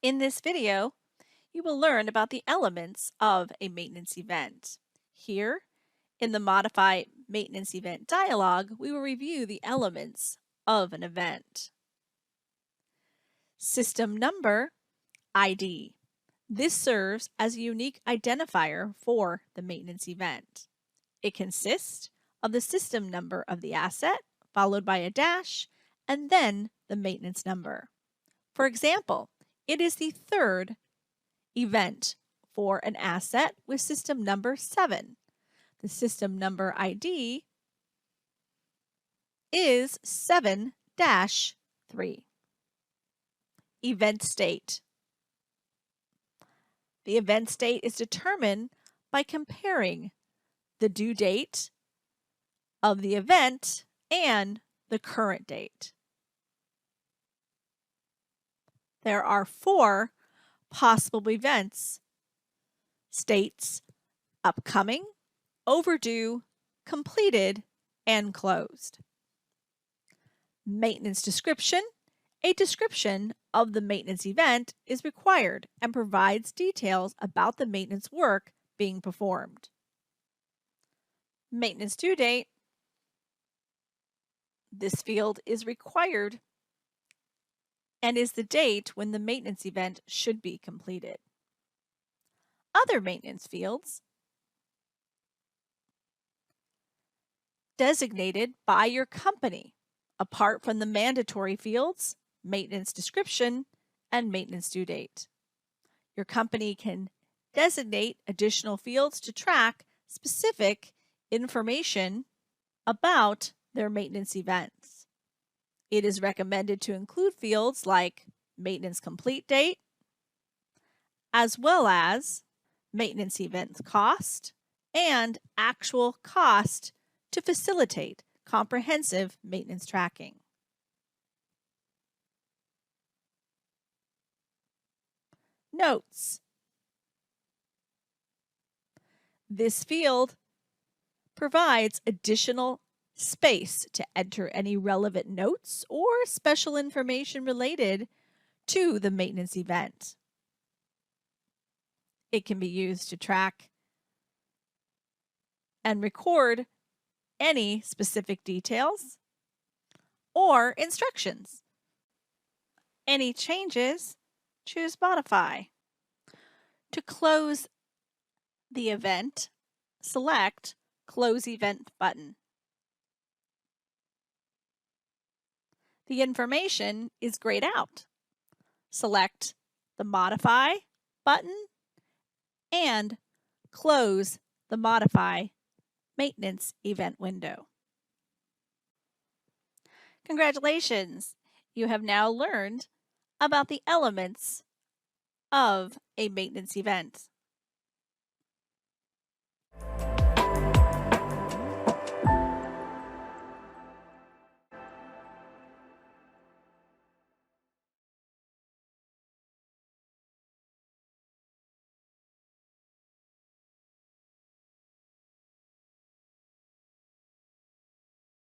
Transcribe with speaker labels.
Speaker 1: In this video, you will learn about the elements of a maintenance event. Here, in the Modify Maintenance Event dialog, we will review the elements of an event. System number, ID. This serves as a unique identifier for the maintenance event. It consists of the system number of the asset, followed by a dash, and then the maintenance number. For example, it is the third event for an asset with system number 7. The system number ID is 7-3. Event state. The event state is determined by comparing the due date of the event and the current date. There are 4 possible events states: upcoming, overdue, completed, and closed. Maintenance description. A description of the maintenance event is required and provides details about the maintenance work being performed. Maintenance due date. This field is required and is the date when the maintenance event should be completed. Other maintenance fields designated by your company, apart from the mandatory fields, maintenance description, and maintenance due date. Your company can designate additional fields to track specific information about their maintenance events. It is recommended to include fields like maintenance complete date, as well as maintenance event cost and actual cost to facilitate comprehensive maintenance tracking. Notes. This field provides additional space to enter any relevant notes or special information related to the maintenance event. It can be used to track and record any specific details or instructions. Any changes, choose Modify. To close the event, select Close Event button. The information is grayed out. Select the Modify button and close the Modify Maintenance Event window. Congratulations! You have now learned about the elements of a maintenance event.